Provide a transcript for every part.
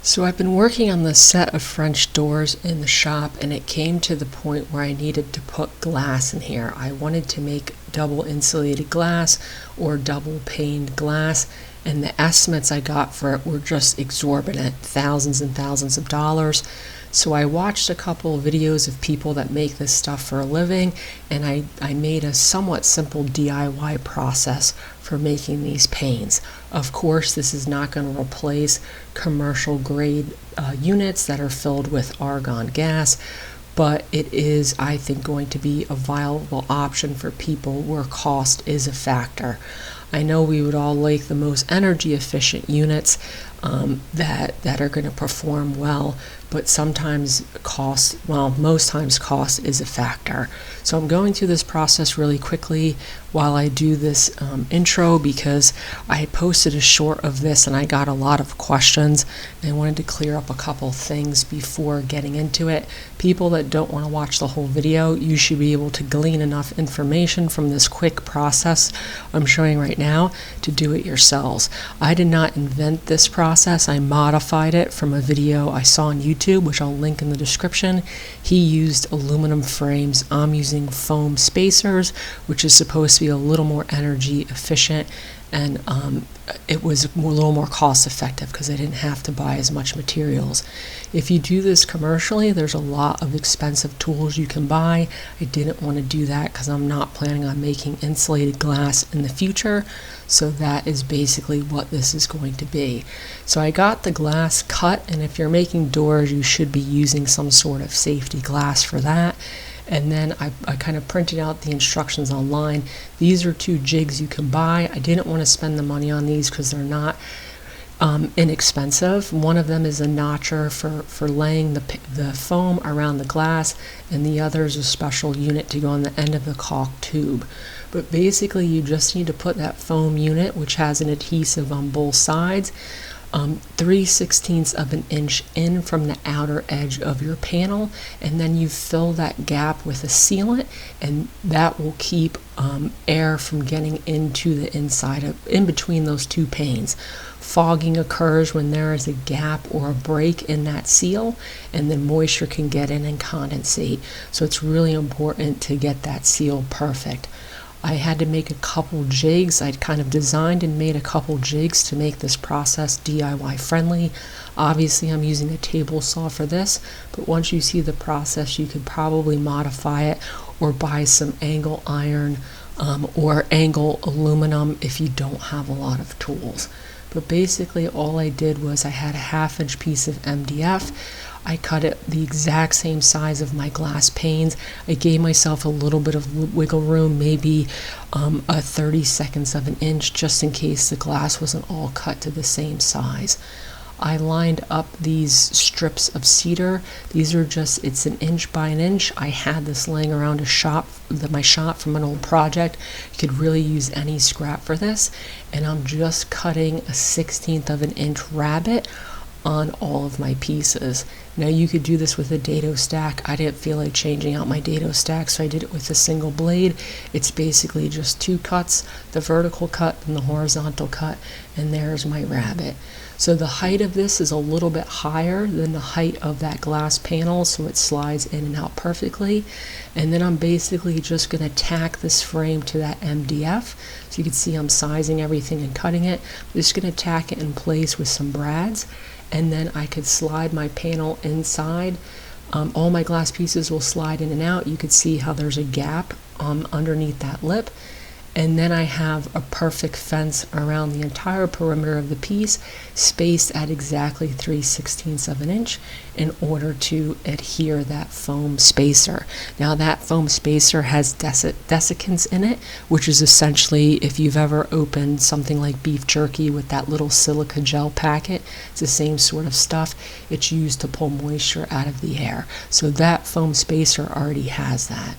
So I've been working on this set of French doors in the shop, and it came to the point where I needed to put glass in here. I wanted to make double insulated glass or double paned glass, and the estimates I got for it were just exorbitant, thousands and thousands of dollars. So I watched a couple of videos of people that make this stuff for a living, and I made a somewhat simple DIY process for making these panes. Of course, this is not going to replace commercial grade units that are filled with argon gas, but it is, I think, going to be a viable option for people where cost is a factor. I know we would all like the most energy efficient units that are going to perform well, but sometimes cost, well, most times cost is a factor. So I'm going through this process really quickly while I do this intro, because I posted a short of this and I got a lot of questions, and I wanted to clear up a couple things before getting into it. People that don't want to watch the whole video, you should be able to glean enough information from this quick process I'm showing right now to do it yourselves. I did not invent this process. I modified it from a video I saw on YouTube, which I'll link in the description. He used aluminum frames. I'm using foam spacers, which is supposed to be a little more energy efficient, and it was a little more cost effective because I didn't have to buy as much materials. If you do this commercially, there's a lot of expensive tools you can buy. I didn't want to do that because I'm not planning on making insulated glass in the future, so that is basically what this is going to be. So I got the glass cut, and if you're making doors, you should be using some sort of safety glass for that. And then I kind of printed out the instructions online. These are 2 jigs you can buy. I didn't want to spend the money on these because they're not inexpensive. One of them is a notcher for laying the foam around the glass, and the other is a special unit to go on the end of the caulk tube. But basically you just need to put that foam unit, which has an adhesive on both sides, 3/16 of an inch in from the outer edge of your panel, and then you fill that gap with a sealant, and that will keep air from getting into the inside in between those 2 panes. Fogging occurs when there is a gap or a break in that seal, and then moisture can get in and condensate. So it's really important to get that seal perfect. I had to make a couple jigs. I'd kind of designed and made a couple jigs to make this process DIY friendly. Obviously, I'm using a table saw for this, but once you see the process, you could probably modify it or buy some angle iron or angle aluminum if you don't have a lot of tools. But basically all I did was I had a 1/2 inch piece of MDF. I cut it the exact same size of my glass panes. I gave myself a little bit of wiggle room, maybe a 32 of an inch, just in case the glass wasn't all cut to the same size. I lined up these strips of cedar. These are just, it's 1 inch by 1 inch. I had this laying around my shop from an old project. You could really use any scrap for this. And I'm just cutting a 1/16 of an inch rabbet on all of my pieces. Now you could do this with a dado stack. I didn't feel like changing out my dado stack, so I did it with a single blade. It's basically just 2 cuts, the vertical cut and the horizontal cut, and there's my rabbet. So the height of this is a little bit higher than the height of that glass panel, so it slides in and out perfectly. And then I'm basically just going to tack this frame to that MDF. So you can see I'm sizing everything and cutting it. I'm just going to tack it in place with some brads, and then I could slide my panel inside. All my glass pieces will slide in and out. You could see how there's a gap underneath that lip. And then I have a perfect fence around the entire perimeter of the piece, spaced at exactly 3/16 of an inch in order to adhere that foam spacer. Now that foam spacer has desiccants in it, which is essentially, if you've ever opened something like beef jerky with that little silica gel packet, it's the same sort of stuff. It's used to pull moisture out of the air. So that foam spacer already has that.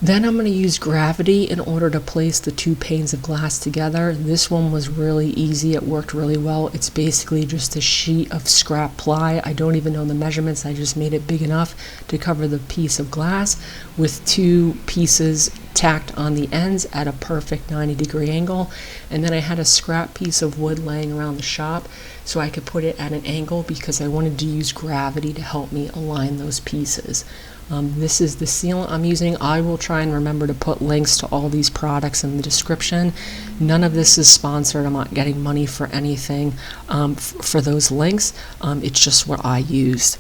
Then I'm going to use gravity in order to place the 2 panes of glass together. This one was really easy. It worked really well. It's basically just a sheet of scrap ply. I don't even know the measurements. I just made it big enough to cover the piece of glass with 2 pieces tacked on the ends at a perfect 90-degree angle. And then I had a scrap piece of wood laying around the shop so I could put it at an angle because I wanted to use gravity to help me align those pieces. This is the sealant I'm using. I will try and remember to put links to all these products in the description. None of this is sponsored. I'm not getting money for anything for those links. It's just what I used.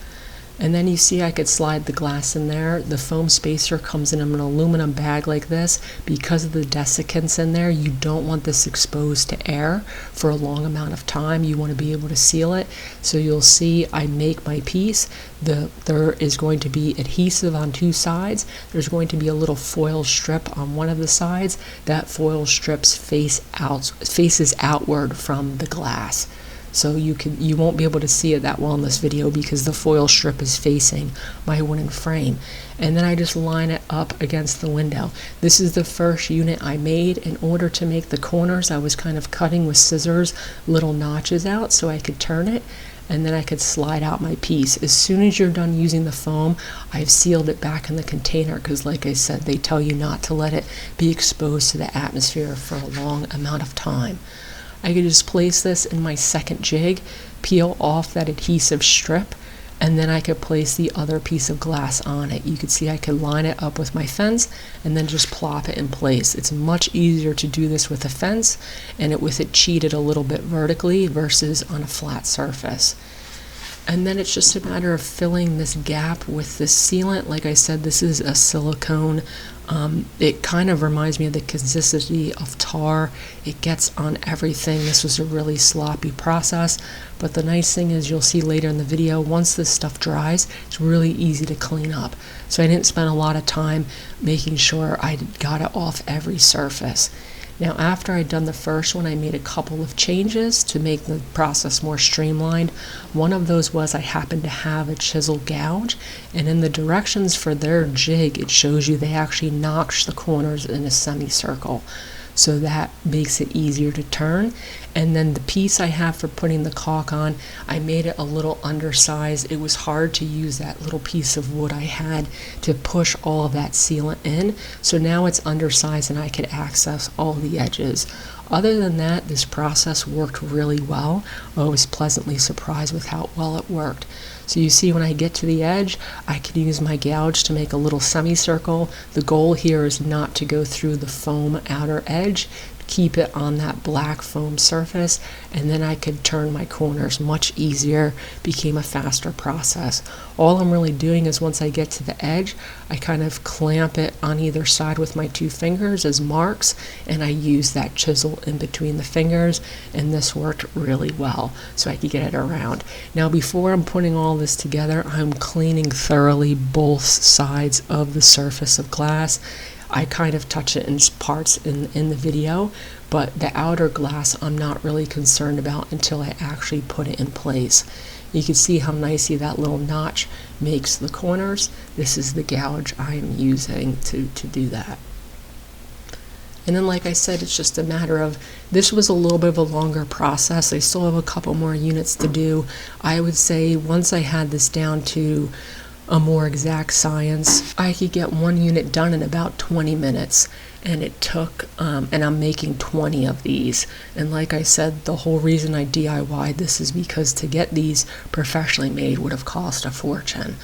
And then you see I could slide the glass in there. The foam spacer comes in an aluminum bag like this. Because of the desiccants in there, you don't want this exposed to air for a long amount of time. You want to be able to seal it. So you'll see I make my piece. There is going to be adhesive on two sides. There's going to be a little foil strip on one of the sides. That foil strip faces outward from the glass. So you won't be able to see it that well in this video because the foil strip is facing my wooden frame. And then I just line it up against the window. This is the first unit I made. In order to make the corners, I was kind of cutting with scissors little notches out so I could turn it, and then I could slide out my piece. As soon as you're done using the foam, I've sealed it back in the container because, like I said, they tell you not to let it be exposed to the atmosphere for a long amount of time. I could just place this in my second jig, peel off that adhesive strip, and then I could place the other piece of glass on it. You can see I could line it up with my fence and then just plop it in place. It's much easier to do this with a fence and with it cheated a little bit vertically versus on a flat surface. And then it's just a matter of filling this gap with this sealant. Like I said, this is a silicone. It kind of reminds me of the consistency of tar. It gets on everything. This was a really sloppy process, but the nice thing is you'll see later in the video, once this stuff dries, it's really easy to clean up. So I didn't spend a lot of time making sure I got it off every surface. Now, after I'd done the first one, I made a couple of changes to make the process more streamlined. One of those was I happened to have a chisel gouge, and in the directions for their jig, it shows you they actually notch the corners in a semicircle. So that makes it easier to turn. And then the piece I have for putting the caulk on, I made it a little undersized. It was hard to use that little piece of wood I had to push all of that sealant in. So now it's undersized and I could access all the edges. Other than that, this process worked really well. I was pleasantly surprised with how well it worked. So you see when I get to the edge, I can use my gouge to make a little semicircle. The goal here is not to go through the foam outer edge, keep it on that black foam surface, and then I could turn my corners much easier, became a faster process. All I'm really doing is once I get to the edge, I kind of clamp it on either side with my two fingers as marks, and I use that chisel in between the fingers, and this worked really well, so I could get it around. Now before I'm putting all this together, I'm cleaning thoroughly both sides of the surface of glass. I kind of touch it in parts in the video, but the outer glass I'm not really concerned about until I actually put it in place. You can see how nicely that little notch makes the corners. This is the gouge I am using to do that. And then, like I said, it's just a matter of, this was a little bit of a longer process. I still have a couple more units to do. I would say once I had this down to a more exact science, I could get one unit done in about 20 minutes, and it took, and I'm making 20 of these. And like I said, the whole reason I DIY'd this is because to get these professionally made would have cost a fortune.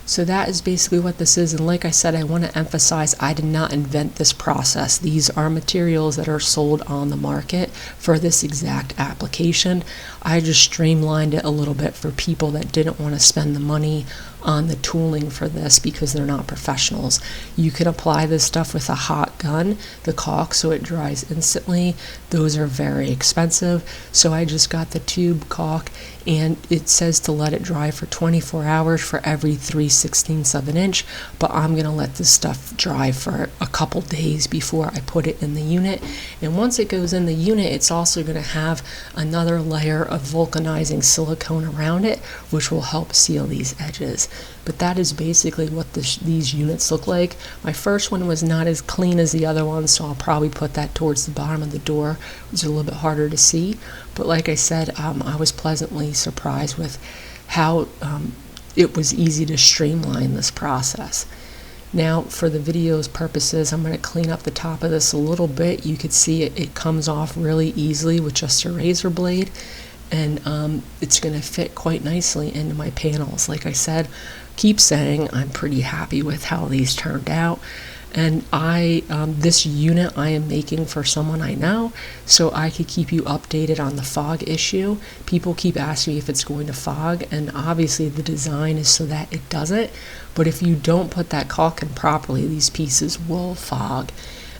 So that is basically what this is, and like I said, I want to emphasize I did not invent this process. These are materials that are sold on the market for this exact application. I just streamlined it a little bit for people that didn't want to spend the money on the tooling for this because they're not professionals. You can apply this stuff with a hot gun, the caulk, so it dries instantly. Those are very expensive, so I just got the tube caulk, and it says to let it dry for 24 hours for every 3/16 of an inch, but I'm going to let this stuff dry for a couple days before I put it in the unit. And once it goes in the unit, it's also going to have another layer of vulcanizing silicone around it, which will help seal these edges. But that is basically what these units look like. My first one was not as clean as the other one, so I'll probably put that towards the bottom of the door, which is a little bit harder to see. But like I said, I was pleasantly surprised with how it was easy to streamline this process. Now, for the video's purposes, I'm going to clean up the top of this a little bit. You could see it comes off really easily with just a razor blade. and it's going to fit quite nicely into my panels. Like I said, keep saying I'm pretty happy with how these turned out. And this unit I am making for someone I know, so I could keep you updated on the fog issue. People keep asking me if it's going to fog, and obviously the design is so that it doesn't. But if you don't put that caulk in properly, these pieces will fog.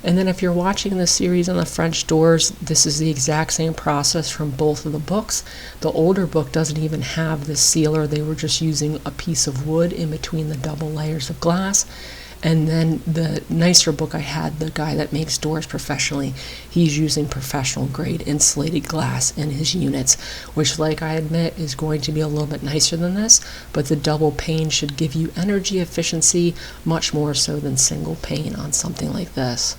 And then if you're watching this series on the French doors, this is the exact same process from both of the books. The older book doesn't even have this sealer. They were just using a piece of wood in between the double layers of glass. And then the nicer book I had, the guy that makes doors professionally, he's using professional grade insulated glass in his units, which, like I admit, is going to be a little bit nicer than this, but the double pane should give you energy efficiency much more so than single pane on something like this.